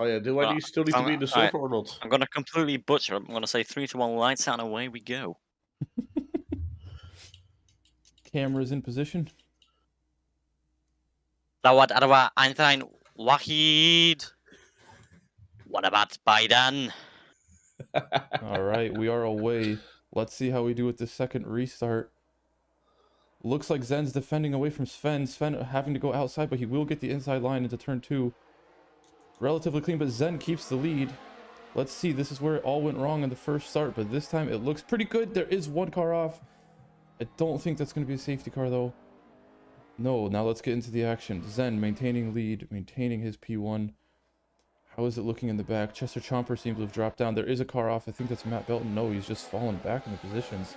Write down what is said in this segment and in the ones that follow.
Oh yeah, do I still need to be in the Alright, server or not? I'm gonna completely butcher it. I'm gonna say 3, 2, 1, lights out, and away we go. Cameras in position. Lawad Adawa Einstein Wahid. What about Biden? All right, we are away. Let's see how we do with the second restart. Looks like Zen's defending away from Sven. Sven having to go outside, but he will get the inside line into turn 2. Relatively clean, but Zen keeps the lead. Let's see, this is where it all went wrong in the first start, but this time it looks pretty good. There is one car off. I don't think that's going to be a safety car, though. No, now let's get into the action. Zen maintaining lead, maintaining his P1. How is it looking in the back? Chester Chomper seems to have dropped down. There is a car off. I think that's Matt Belton. No, he's just fallen back in the positions.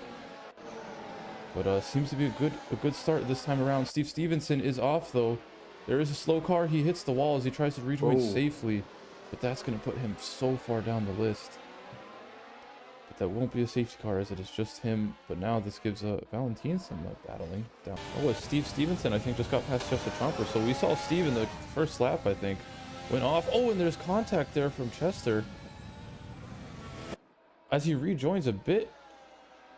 But seems to be a good start this time around. Steve Stevenson is off, though. There is a slow car. He hits the wall as he tries to rejoin safely. But that's going to put him so far down the list. But that won't be a safety car as it is just him. But now this gives Valentin some battling down. Oh, Steve Stevenson, I think, just got past Chester Chomper. So we saw Steve in the first lap, I think. Went off. Oh, and there's contact there from Chester. As he rejoins a bit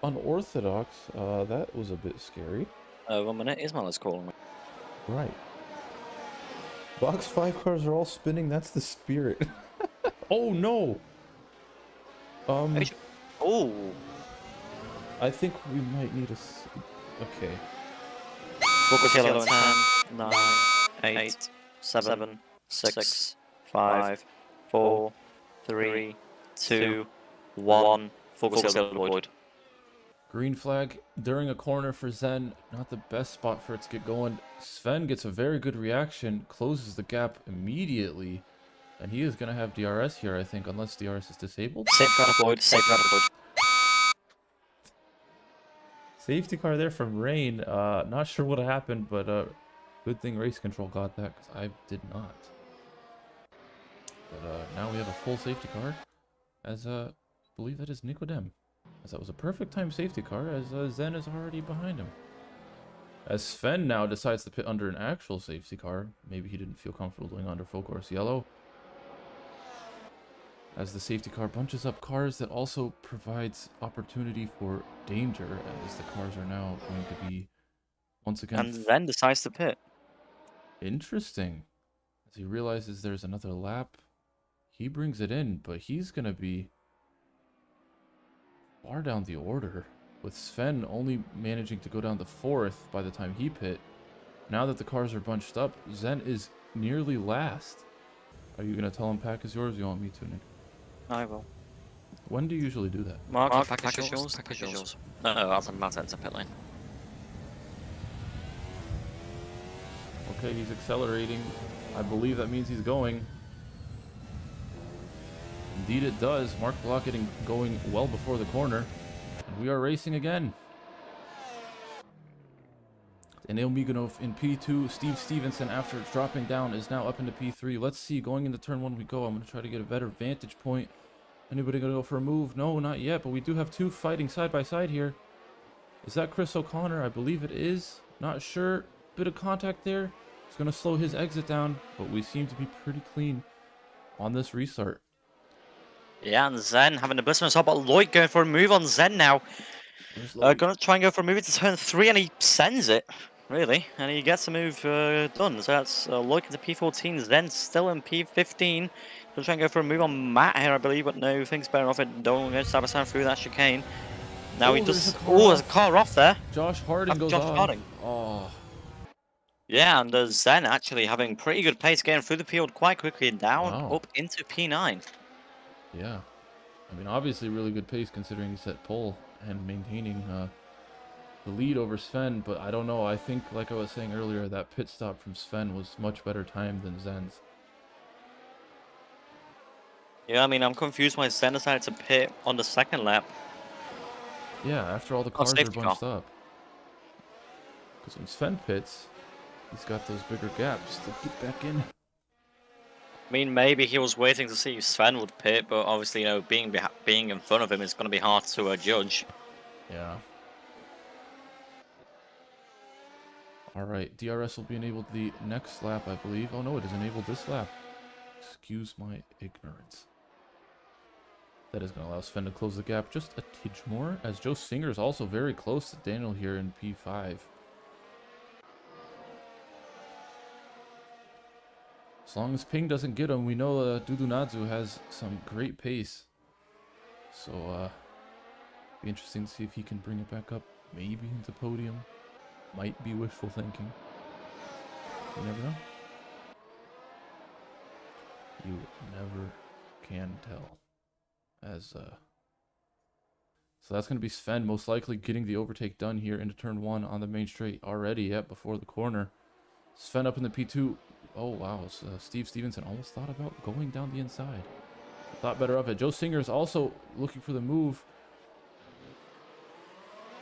unorthodox. That was a bit scary. 1 minute, Ismail is calling me. Right. Box 5 cars are all spinning. That's the spirit. Oh, no. Oh. I think we might need a... Okay. Focus yellow in 10, 9, 8, 7, 6, 5, 4, 3, 2, 1. Focus yellow void. Green flag during a corner for Zen. Not the best spot for it to get going. Sven gets a very good reaction, closes the gap immediately, and he is going to have DRS here, I think, unless DRS is disabled. Safeguard avoid, safeguard avoid. Safety car there from Rain. Not sure what happened, but good thing race control got that, because I did not. But now we have a full safety car, as I believe that is Nicodem. As that was a perfect time safety car, as Zen is already behind him. As Sven now decides to pit under an actual safety car. Maybe he didn't feel comfortable doing under full course yellow. As the safety car bunches up cars, that also provides opportunity for danger, as the cars are now going to be, once again... And then decides to pit. Interesting. As he realizes there's another lap, he brings it in, but he's going to be far down the order, with Sven only managing to go down to 4th by the time he pit. Now that the cars are bunched up, Zen is nearly last. Are you going to tell him pack is yours, or you want me to, Nick? I will. When do you usually do that? Mark pack is yours, pack is yours. No, that's a Matt enter pit lane. Okay, he's accelerating. I believe that means he's going. Indeed it does. Mark Block going well before the corner. And we are racing again. And Ilmiganov in P2. Steve Stevenson, after dropping down, is now up into P3. Let's see. Going into turn 1 we go. I'm going to try to get a better vantage point. Anybody going to go for a move? No, not yet. But we do have 2 fighting side by side here. Is that Chris O'Connor? I believe it is. Not sure. Bit of contact there. It's going to slow his exit down. But we seem to be pretty clean on this restart. Yeah, and Zen having a blitz on top, but Lloyd going for a move on Zen now. Gonna try and go for a move into turn 3, and he sends it, really, and he gets the move done. So that's Lloyd into P14, Zen still in P15. Gonna try and go for a move on Matt here, I believe, but no, things better off it. Don't go stab a sound through that chicane. Now he does. Oh, there's a car off there. Josh Harding goes off. Harding. Oh. Yeah, and Zen actually having pretty good pace, getting through the field quite quickly and down up into P9. Yeah, I mean, obviously really good pace considering he set pole and maintaining the lead over Sven, but I don't know. I think, like I was saying earlier, that pit stop from Sven was much better timed than Zen's. Yeah, I mean, I'm confused why Zen decided to pit on the second lap. Yeah, after all the cars are bunched up. Because when Sven pits, he's got those bigger gaps to get back in. I mean, maybe he was waiting to see if Sven would pit, but obviously, you know, being in front of him is going to be hard to judge. Yeah. All right, DRS will be enabled the next lap, I believe. Oh no, it is enabled this lap. Excuse my ignorance. That is going to allow Sven to close the gap just a tidge more, as Joe Singer is also very close to Daniel here in P5. As long as Ping doesn't get him, we know Dudunadzu has some great pace. So, be interesting to see if he can bring it back up, maybe into podium. Might be wishful thinking. You never know. You never can tell. So that's going to be Sven most likely getting the overtake done here into turn 1 on the main straight already before the corner. Sven up in the P2. Oh, wow. Steve Stevenson almost thought about going down the inside. Thought better of it. Joe Singer is also looking for the move.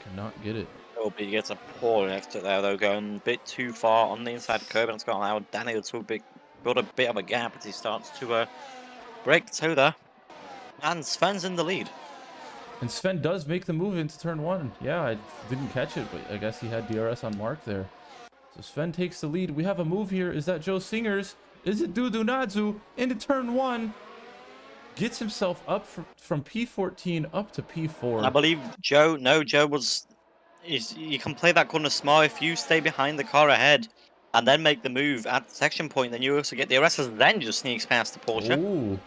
Cannot get it. Oh, but he gets a poor exit there, though, going a bit too far on the inside curb, and it's going to allow Daniel to build a bit of a gap as he starts to break the toe there. And Sven's in the lead. And Sven does make the move into turn 1. Yeah, I didn't catch it, but I guess he had DRS on Mark there. So Sven takes the lead. We have a move here. Is that Joe Singer's? Is it Dudunadzu into turn 1? Gets himself up from P14 up to P4. And I believe Joe was... You can play that corner smart if you stay behind the car ahead and then make the move at the section point, then you also get the DRS, and then just sneaks past the Porsche. Ooh.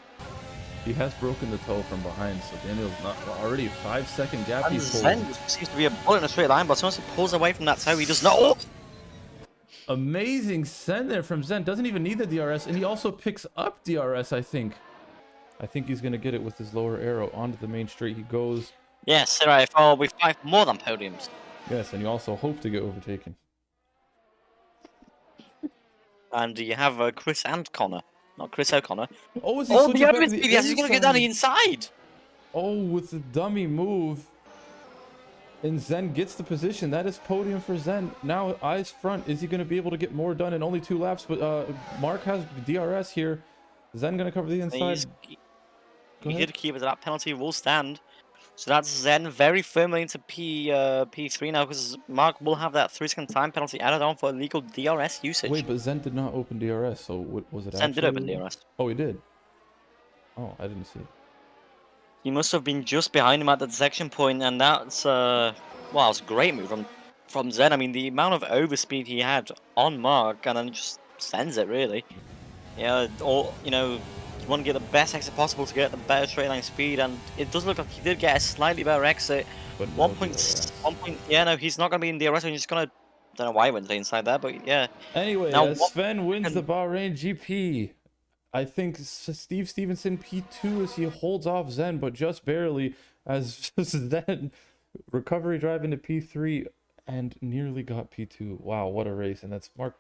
He has broken the toe from behind, so Daniel's not already a 5-second gap. And Zen seems to be a bullet in a straight line, but once he pulls away from that toe, he does not. Oh! Amazing send there from Zen. Doesn't even need the DRS, and he also picks up DRS, I think. I think he's going to get it with his lower arrow. Onto the main straight he goes. Yes, AFR, we fight for more than podiums. Yes, and you also hope to get overtaken. And you have Chris and Connor. Not Chris O'Connor. Oh, is he oh, switching back to the yes, he's going to get down the inside. Oh, with the dummy move. And Zen gets the position. That is podium for Zen. Now, eyes front. Is he going to be able to get more done in only 2 laps? But Mark has DRS here. Zen going to cover the inside. He did keep it. That penalty will stand. So that's Zen very firmly into P3 now, because Mark will have that 3-second time penalty added on for illegal DRS usage. Wait, but Zen did not open DRS, so what was it? Zen did open DRS. Oh, he did? Oh, I didn't see it. He must have been just behind him at the section point, and that's, well, it's a great move from Zen. I mean, the amount of overspeed he had on Mark, and then just sends it, really. Yeah, or, you know, you want to get the best exit possible to get the better straight line speed, and it does look like he did get a slightly better exit. But no 1 point, yeah, no, he's not going to be in DRS, so he's just going to, don't know why he went to the inside there, but yeah. Anyway, now, Sven wins the Bahrain GP. I think Steve Stevenson P2 as he holds off Zen, but just barely, as Zen recovery drive into P3 and nearly got P2. Wow, what a race. And that's Mark